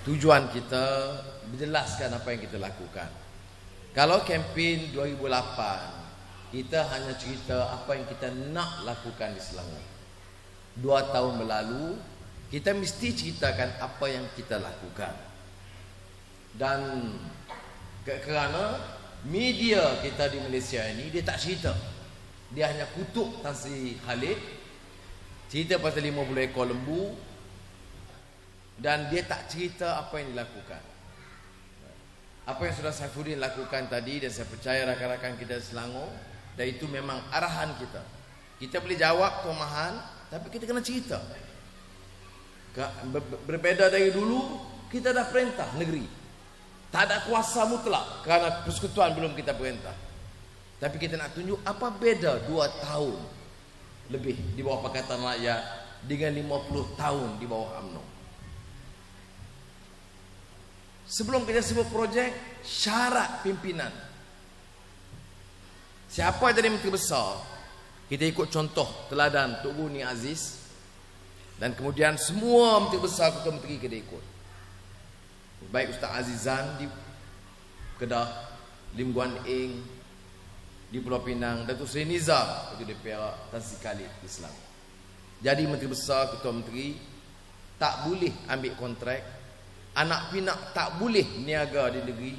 tujuan kita, menjelaskan apa yang kita lakukan. Kalau kempen 2008, kita hanya cerita apa yang kita nak lakukan di Selangor. 2 tahun berlalu, kita mesti ceritakan apa yang kita lakukan. Dan kerana media kita di Malaysia ini, dia tak cerita. Dia hanya kutuk Tan Sri Khalid, cerita pasal 50 ekor lembu, dan dia tak cerita apa yang dilakukan. Apa yang sudah Saifuddin lakukan tadi, dan saya percaya rakan-rakan kita di Selangor, dan itu memang arahan kita. Kita boleh jawab tomahan, tapi kita kena cerita. Berbeza dari dulu, kita dah perintah negeri. Tak ada kuasa mutlak kerana persekutuan belum kita perintah. Tapi kita nak tunjuk apa beza 2 tahun lebih di bawah Pakatan Rakyat dengan 50 tahun di bawah UMNO. Sebelum kita sebut projek, syarat pimpinan. Siapa jadi menteri besar, kita ikut contoh teladan Tok Guru Ni Aziz. Dan kemudian semua menteri besar, ketua menteri kita ikut. Baik Ustaz Azizan di Kedah, Lim Guan Eng di Pulau Pinang, Datuk Seri Nizam itu di Perak, Tan Sri Khalid Islam. Jadi menteri besar, ketua menteri tak boleh ambil kontrak, anak pinak tak boleh niaga di negeri,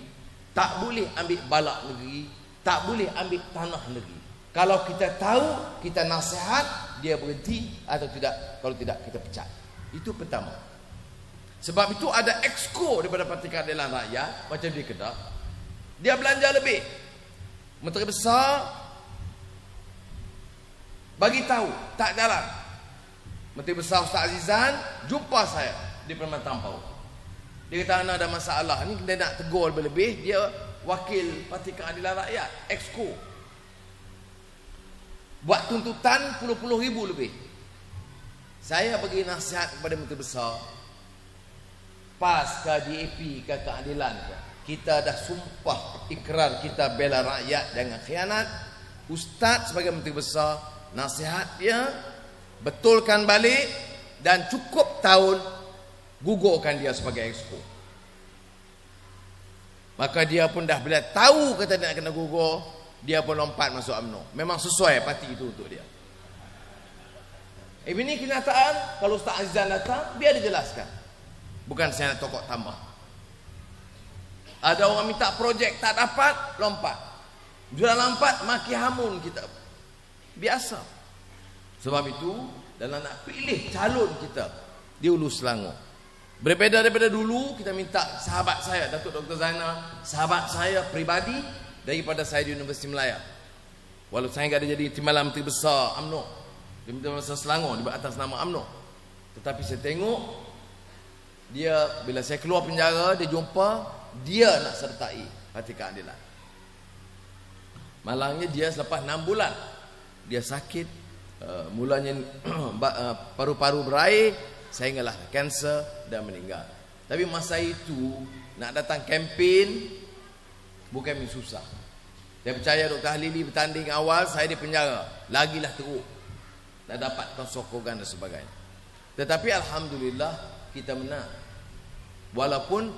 tak boleh ambil balak negeri, tak boleh ambil tanah negeri. Kalau kita tahu, kita nasihat, dia berhenti atau tidak. Kalau tidak, kita pecat. Itu pertama. Sebab itu ada exco daripada Parti Keadilan Rakyat, macam di Kedah, dia belanja lebih. Menteri besar bagi tahu tak jalan. Menteri besar Ustaz Azizan jumpa saya di Permantan Tampau. Dia kata ada masalah ni, dia nak tegur lebih-lebih. Dia wakil Parti Keadilan Rakyat, exco, buat tuntutan puluh-puluh ribu lebih. Saya bagi nasihat kepada menteri besar, PAS ke DAP ke keadilan ke, kita dah sumpah ikrar kita bela rakyat dengan khianat. Ustaz sebagai menteri besar, nasihat dia betulkan balik, dan cukup tahun gugurkan dia sebagai exco. Maka dia pun dah bila tahu kata dia nak kena gugur, dia pun lompat masuk UMNO. Memang sesuai parti itu untuk dia. Ini kenyataan. Kalau Ustaz Azizan datang, biar dia jelaskan. Bukan saya nak tokok tambah. Ada orang minta projek tak dapat, lompat. Sudah lompat, maki hamun kita. Biasa. Sebab itu, dalam nak pilih calon kita di Hulu Selangor, berbeza daripada dulu, kita minta sahabat saya, Datuk Dr. Zainal, sahabat saya peribadi daripada saya di Universiti Melaya. Walau saya tidak ada jadi timbalan menteri besar UMNO, di Menteri Besar Selangor di atas nama UMNO, tetapi saya tengok dia, bila saya keluar penjara, dia jumpa, dia nak sertai Parti Keadilan. Malangnya dia selepas 6 bulan dia sakit, mulanya paru-paru berair, sehinggalah kanser dan meninggal. Tapi masa itu nak datang kempen bukan susah. Dia percaya Dr. Halili bertanding awal, saya di penjara, lagilah teruk, dah dapat sokongan dan sebagainya. Tetapi alhamdulillah kita menang. Walaupun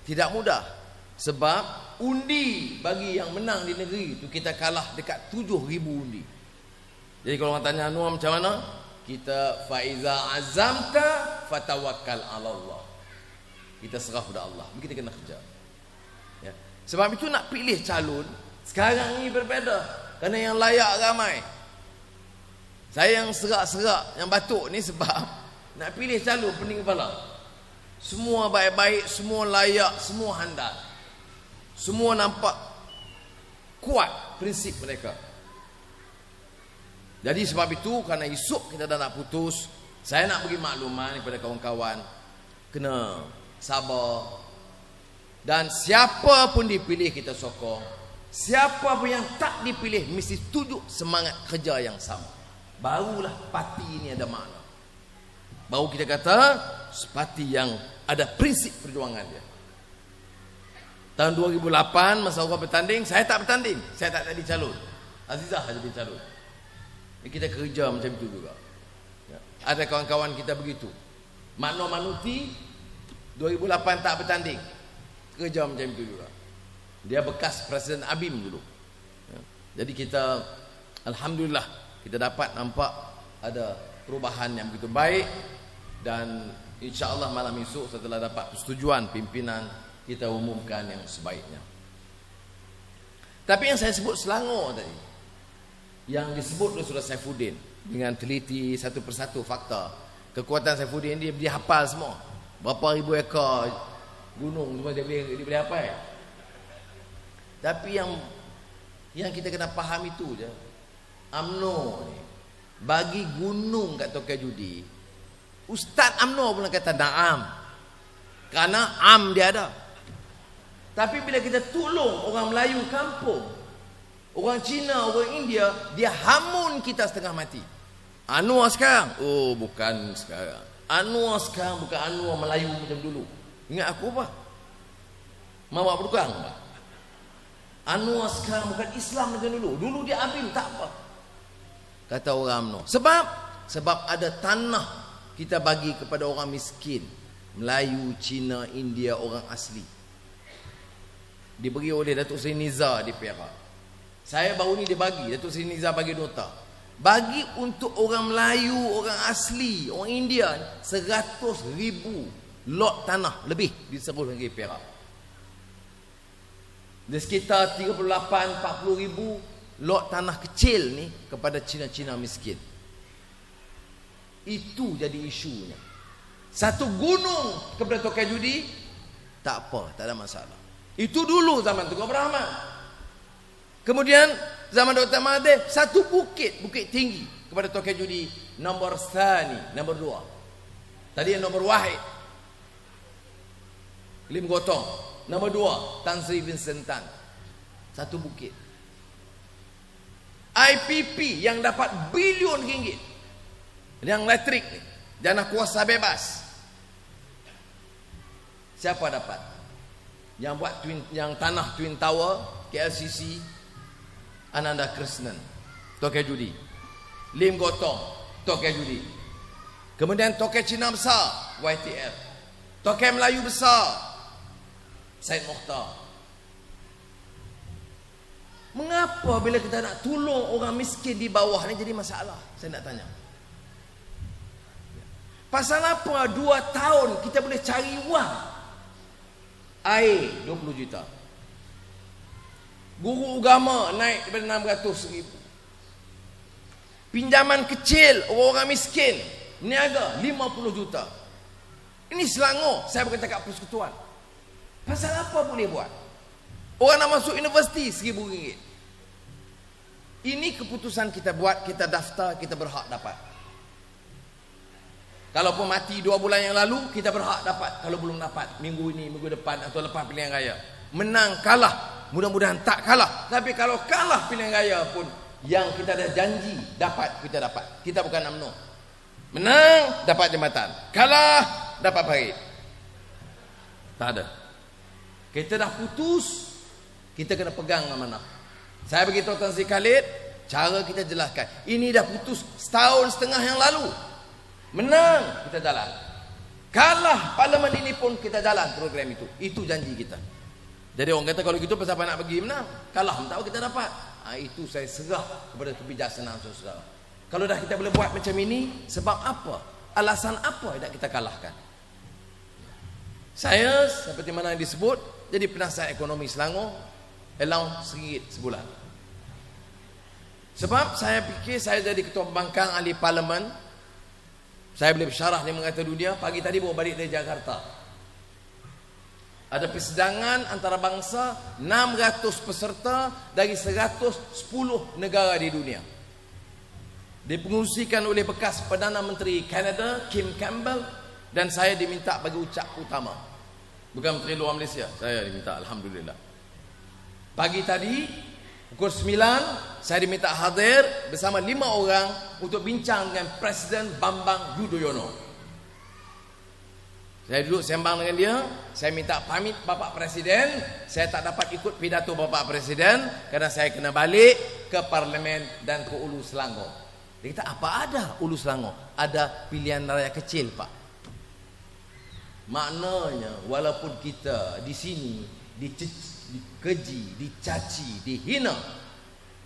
tidak mudah, sebab undi bagi yang menang di negeri itu kita kalah dekat 7,000 undi. Jadi kalau orang tanya Anwar macam mana, kita faiza azamta fatawakkal ala Allah. Kita serah pada Allah, kita kena kerja. Ya. Sebab itu nak pilih calon sekarang ni berbeza, kerana yang layak ramai. Saya yang serak-serak, yang batuk ni sebab nak pilih calon pening kepala. Semua baik-baik, semua layak, semua handal, semua nampak kuat prinsip mereka. Jadi sebab itu, kerana esok kita dah nak putus, saya nak bagi makluman kepada kawan-kawan, kena sabar. Dan siapa pun dipilih kita sokong, siapa pun yang tak dipilih mesti setuju semangat kerja yang sama. Barulah parti ini ada makna. Baru kita kata parti yang ada prinsip perjuangan dia. Tahun 2008 masa orang bertanding, saya tak bertanding, saya tak jadi calon. Azizah jadi calon. Kita kerja macam itu juga. Ya. Ada kawan-kawan kita begitu. Makna manuti 2008 tak bertanding. Kerja macam itu juga. Dia bekas Presiden ABIM dulu. Jadi kita, alhamdulillah, kita dapat nampak ada perubahan yang begitu baik. Dan insya-Allah malam esok setelah dapat persetujuan pimpinan, kita umumkan yang sebaiknya. Tapi yang saya sebut Selangor tadi, yang disebut oleh Saudara Saifuddin dengan teliti satu persatu fakta, kekuatan Saifuddin dia hafal semua. Berapa ribu ekar gunung semua dia boleh hafal. Tapi yang kita kena faham itu je. UMNO ni bagi gunung kat Tokyo Judi, Ustaz UMNO pun kata na'am, kerana dia ada. Tapi bila kita tolong orang Melayu kampung, orang Cina, orang India, dia hamun kita setengah mati. Anwar sekarang, oh bukan sekarang. Anwar sekarang bukan Anwar Melayu macam dulu. Ingat aku apa? Mama berukang apa? Anwar sekarang bukan Islam macam dulu. Dulu dia ABIM, tak apa. Kata orang UMNO. Sebab ada tanah kita bagi kepada orang miskin. Melayu, Cina, India, orang asli. Diberi oleh Datuk Seri Nizar di Perak. Saya baru ni dia bagi, Datuk Seri Nizar bagi nota. Bagi untuk orang Melayu, orang asli, orang India 100,000 lot tanah lebih di seluruh negeri Perak. Di sekitar 38-40,000 lot tanah kecil ni kepada Cina-Cina miskin. Itu jadi isunya. Satu gunung kepada Tokyo Judi, tak apa, tak ada masalah. Itu dulu zaman Tengku Abdul Rahman. Kemudian zaman Dr. Mahathir, satu bukit tinggi kepada Tokyo Judi, nombor 2. Tadi yang nombor 1 Lim Gotong, nombor 2 Tan Sri Vincent Tan. Satu bukit. IPP yang dapat bilion ringgit, yang elektrik ni, dana kuasa bebas. Siapa dapat? Yang buat yang tanah Twin Tower, KLCC, Ananda Krishnan, Tokyo Judi. Lim Gotong, Tokyo Judi. Kemudian Tokyo Cina besar, YTF. Tokyo Melayu besar, Syed Mokhtar. Mengapa bila kita nak tolong orang miskin di bawah ni jadi masalah? Saya nak tanya. Pasal apa 2 tahun kita boleh cari wang? Air 20 juta. Guru agama naik daripada 600,000. Pinjaman kecil orang-orang miskin niaga 50 juta. Ini Selangor, saya bukan cakap persekutuan. Pasal apa boleh buat? Orang nak masuk universiti RM1,000. Ini keputusan kita buat, kita daftar, kita berhak dapat. Kalau pun mati 2 bulan yang lalu, kita berhak dapat. Kalau belum dapat, minggu ini, minggu depan atau lepas pilihan raya. Menang, kalah, mudah-mudahan tak kalah. Tapi kalau kalah pilihan raya pun, yang kita dah janji dapat, kita dapat. Kita bukan UMNO. Menang, dapat jambatan. Kalah, dapat parit. Tak ada. Kita dah putus, kita kena pegang amanah. Saya beritahu Tan Sri Khalid, cara kita jelaskan. Ini dah putus 1.5 tahun yang lalu. Menang, kita jalan. Kalah parlimen ini pun kita jalan program itu. Itu janji kita. Jadi orang kata kalau gitu pasal apa nak pergi menang? Kalah, tahu kita dapat. Itu saya serah kepada kebijaksanaan saudara. Kalau dah kita boleh buat macam ini, sebab apa? Alasan apa yang kita kalahkan? Saya, seperti mana yang disebut, jadi penasihat ekonomi Selangor, allowance RM1 sebulan. Sebab saya fikir saya jadi ketua pembangkang ahli parlimen, saya boleh bersyarah di mata dunia. Pagi tadi bawa balik dari Jakarta. Ada persidangan antarabangsa 600 peserta dari 110 negara di dunia. Dipengurusikan oleh bekas Perdana Menteri Kanada Kim Campbell, dan saya diminta bagi ucap utama. Bukan Menteri Luar Malaysia, saya diminta, alhamdulillah. Pagi tadi pukul 9 saya diminta hadir bersama 5 orang untuk bincang dengan Presiden Bambang Yudhoyono. Saya duduk sembang dengan dia. Saya minta pamit Bapak Presiden, saya tak dapat ikut pidato Bapak Presiden kerana saya kena balik ke Parlimen dan ke Ulu Selangor. Dia kata, apa ada Ulu Selangor? Ada pilihan raya kecil, Pak. Maknanya walaupun kita di sini dikeji, dicaci, dihina,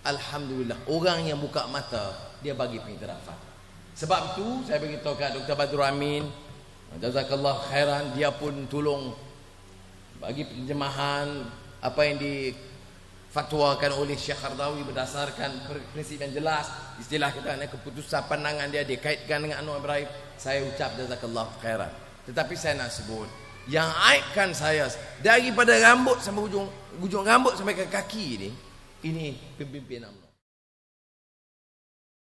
alhamdulillah orang yang buka mata dia bagi pengiktirafan. Sebab itu saya beritahu kat Dr. Badrul Amin, jazakallah khairan, dia pun tolong bagi penjemahan apa yang difatwakan oleh Syekh Qardawi berdasarkan prinsip yang jelas. Istilah kita keputusan pandangan dia dikaitkan dengan Anwar Ibrahim. Saya ucap jazakallah khairan. Tetapi saya nak sebut, yang aibkan saya daripada rambut sampai ujung rambut sampai ke kaki ini pimpinan